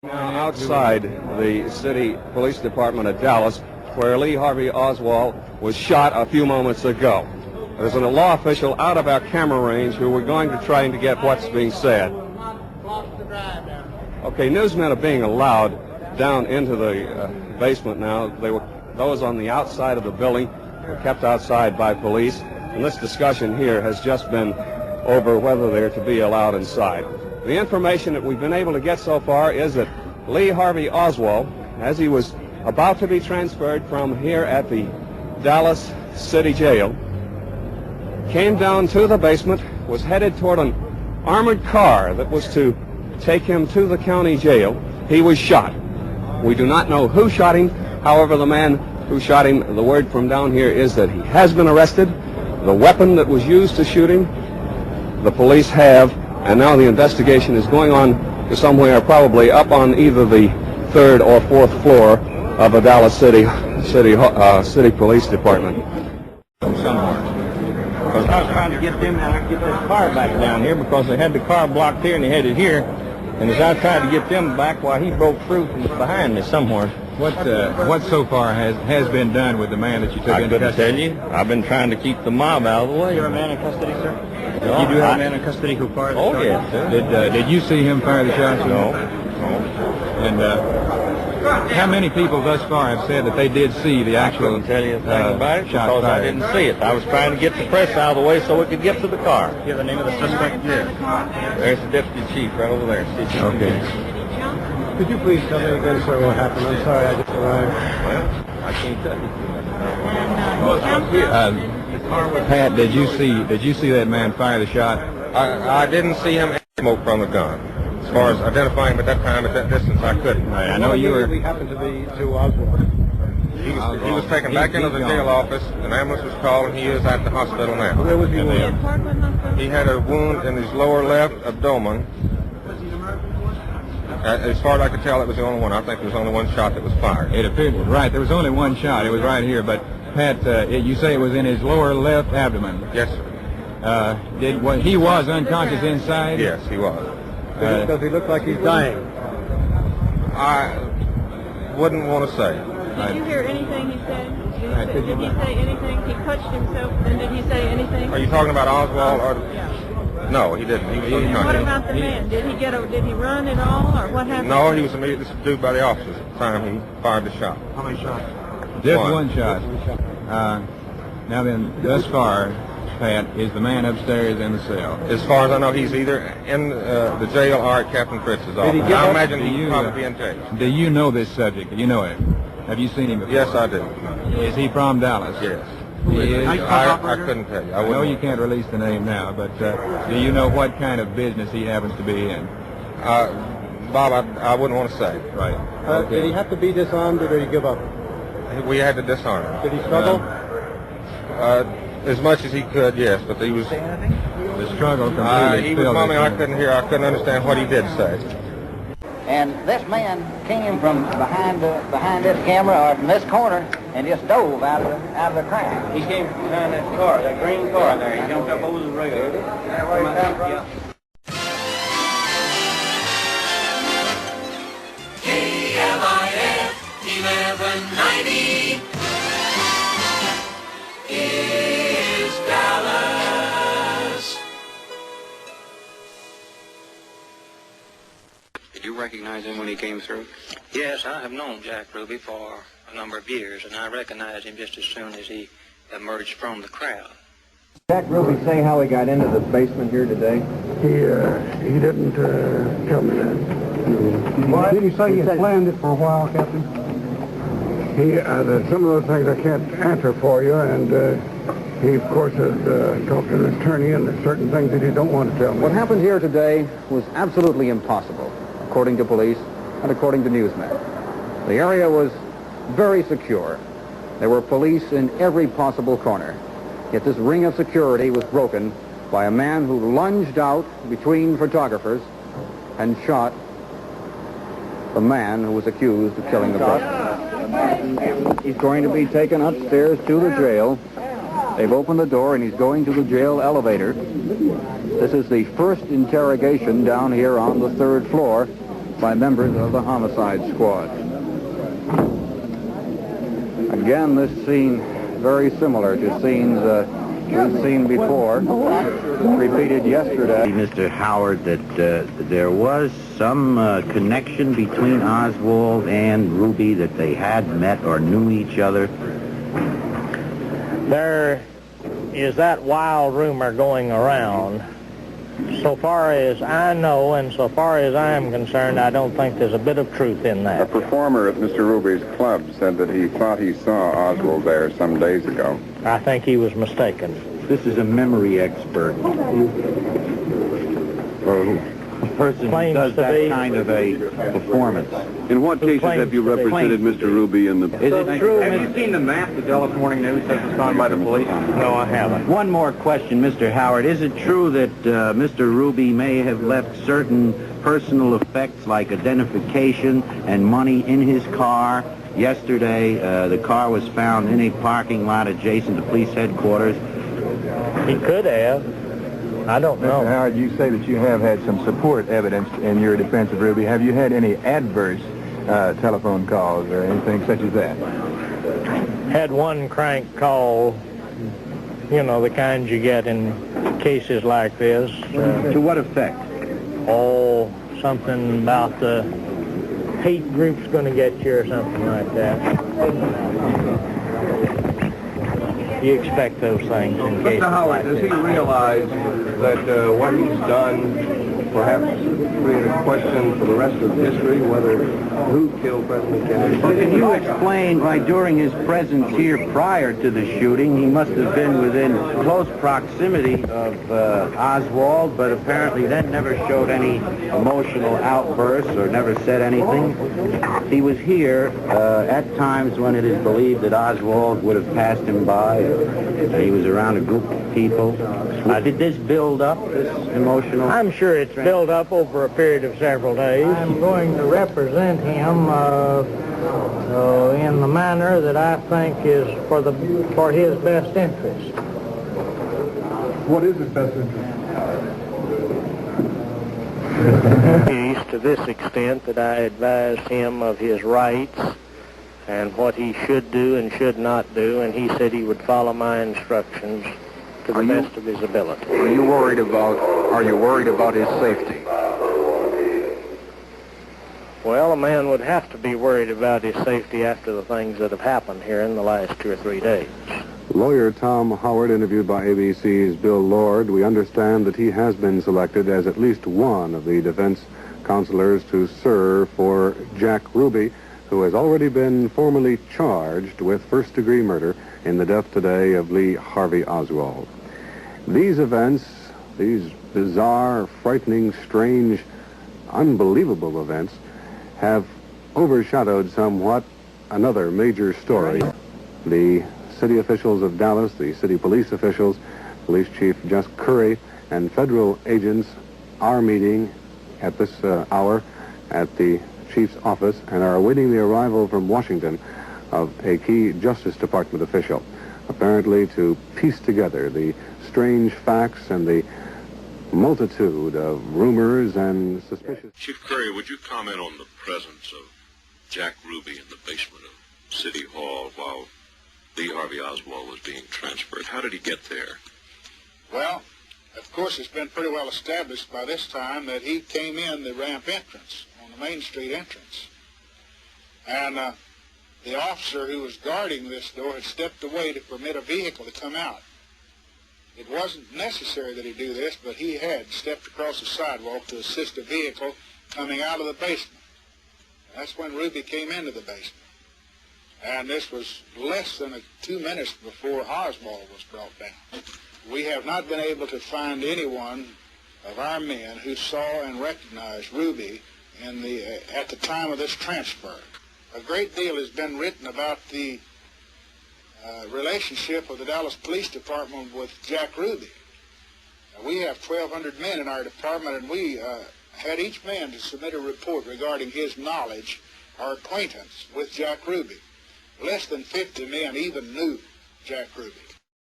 Now outside the city police department of Dallas, where Lee Harvey Oswald was shot a few moments ago. There's a law official out of our camera range who we're going to try and get what's being said. Okay, newsmen are being allowed down into the basement now. Those on the outside of the building were kept outside by police, and this discussion here has just been over whether they're to be allowed inside. The information that we've been able to get so far is that Lee Harvey Oswald, as he was about to be transferred from here at the Dallas City Jail, came down to the basement, was headed toward an armored car that was to take him to the county jail. He was shot. We do not know who shot him. However, the man who shot him, the word from down here is that he has been arrested. The weapon that was used to shoot him, the police have, and now the investigation is going on to somewhere probably up on either the third or fourth floor of the Dallas City Police Department. Somewhere. Because I was trying to get them out, get this car back down here because they had the car blocked here and they had it here. And as I tried to get them back while he broke through from behind me somewhere. What so far has been done with the man that you took into custody? I couldn't tell you. I've been trying to keep the mob out of the way. You're a man in custody, sir? No, you do have a man in custody who fired the shot? Oh, yes, sir. Did you see him fire the shot? No. And how many people thus far have said that they did see the actual I couldn't tell you a thing about it shot because fired? I didn't see it. I was trying to get the press out of the way so we could get to the car. Do you have the name of the suspect? Yeah. There's the deputy chief right over there. Okay. Could you please tell me again, sir, what happened? I'm sorry, I just arrived. Well, I can't tell you. Pat, did you see that man fire the shot? I didn't see him smoke from the gun. As far as identifying him at that time, at that distance, I couldn't. Right, I know you were. We happened to be to Oswald. He was taken back into the jail office. An ambulance was called, and he is at the hospital now. Where was he? He had a wound in his lower left abdomen. As far as I could tell, it was the only one. I think there was only one shot that was fired. It appeared right. There was only one shot. It was right here. But Pat, you say it was in his lower left abdomen. Yes, sir. He was unconscious inside? Yes, he was. Does he look like he's dying? I wouldn't want to say. Did you hear anything he said? Did he say anything? He touched himself, and did he say anything? Are you talking about Oswald or? Yeah. No, he didn't. He was unconscious. What about the man? Did he run at all, or what happened? No, he was immediately subdued by the officers at the time he fired the shot. How many shots? Just one shot. Now then, thus far, Pat, is the man upstairs in the cell? As far as I know, he's either in the jail or at Captain Fritz's office. I imagine he'd probably be in jail. Do you know this subject? Do you know him? Have you seen him before? Yes, I do. Is he from Dallas? Yes. He is? I couldn't tell you. I know you can't release the name now, but do you know what kind of business he happens to be in? Bob, I wouldn't want to say. Right. Okay. Did he have to be disarmed, or did he give up? We had to disarm him. Did he struggle? As much as he could, yes, but he was... The struggle completely he was mumbling. I couldn't hear. I couldn't understand what he did say. And this man came from behind this camera or from this corner and just dove out of the crowd. He came from behind that car, that green car there. He jumped up over the rail. KMIF 1190 is Dallas. Did you recognize him when he came through? Yes, I have known Jack Ruby for a number of years, and I recognized him just as soon as he emerged from the crowd. Jack Ruby say how he got into the basement here today? He didn't tell me that. Did he say he had planned it for a while, Captain? Some of those things I can't answer for you, and he, of course, has talked to an attorney, and there's certain things that he don't want to tell me. What happened here today was absolutely impossible, according to police and according to newsmen. The area was very secure. There were police in every possible corner. Yet this ring of security was broken by a man who lunged out between photographers and shot the man who was accused of killing the president. He's going to be taken upstairs to the jail. They've opened the door and he's going to the jail elevator. This is the first interrogation down here on the third floor. by members of the homicide squad. Again, this scene very similar to scenes we've seen before, repeated yesterday. Mr. Howard, that there was some connection between Oswald and Ruby, that they had met or knew each other? There is that wild rumor going around. So far as I know and so far as I am concerned, I don't think there's a bit of truth in that. A performer at Mr. Ruby's club said that he thought he saw Oswald there some days ago. I think he was mistaken. This is a memory expert. A person who does that kind of a performance. In what cases have you represented Mr. Ruby in the... Is it true? Have you seen the map the Dallas Morning News says it's gone by the police? No, I haven't. One more question, Mr. Howard. Is it true that Mr. Ruby may have left certain personal effects like identification and money in his car? Yesterday, the car was found in a parking lot adjacent to police headquarters. He could have. I don't know. Mr. Howard, you say that you have had some support evidence in your defense of Ruby. Have you had any adverse telephone calls or anything such as that? Had one crank call, you know, the kind you get in cases like this. To what effect? Oh, something about the hate group's going to get you or something like that. You expect those things in cases Mr. Howard, like does this. he realize that what he's done perhaps create a question for the rest of history, whether who killed President Kennedy? Can you explain why during his presence here prior to the shooting, he must have been within close proximity of Oswald, but apparently then never showed any emotional outbursts or never said anything? He was here at times when it is believed that Oswald would have passed him by. He was around a group of people. Did this build up, this emotional... I'm sure it's built up over a period of several days. I'm going to represent him in the manner that I think is for his best interest. What is his best interest? To this extent that I advised him of his rights and what he should do and should not do, and he said he would follow my instructions to the best of his ability. Are you worried about his safety? Well, a man would have to be worried about his safety after the things that have happened here in the last 2 or 3 days. Lawyer Tom Howard, interviewed by ABC's Bill Lord. We understand that he has been selected as at least one of the defense counselors to serve for Jack Ruby, who has already been formally charged with first-degree murder in the death today of Lee Harvey Oswald. These events, these bizarre, frightening, strange, unbelievable events, have overshadowed somewhat another major story. The city officials of Dallas, the city police officials, Police Chief Jess Curry, and federal agents are meeting at this hour at the chief's office and are awaiting the arrival from Washington of a key Justice Department official, apparently to piece together the strange facts and the multitude of rumors and suspicions. Chief Curry, would you comment on the presence of Jack Ruby in the basement of City Hall while Lee Harvey Oswald was being transferred? How did he get there? Well, of course, it's been pretty well established by this time that he came in the ramp entrance, on the Main Street entrance. And the officer who was guarding this door had stepped away to permit a vehicle to come out. It wasn't necessary that he do this, but he had stepped across the sidewalk to assist a vehicle coming out of the basement. That's when Ruby came into the basement. And this was less than 2 minutes before Oswald was brought down. We have not been able to find anyone of our men who saw and recognized Ruby at the time of this transfer. A great deal has been written about the relationship of the Dallas Police Department with Jack Ruby. We have 1,200 men in our department, and we had each man to submit a report regarding his knowledge or acquaintance with Jack Ruby. Less than 50 men even knew Jack Ruby.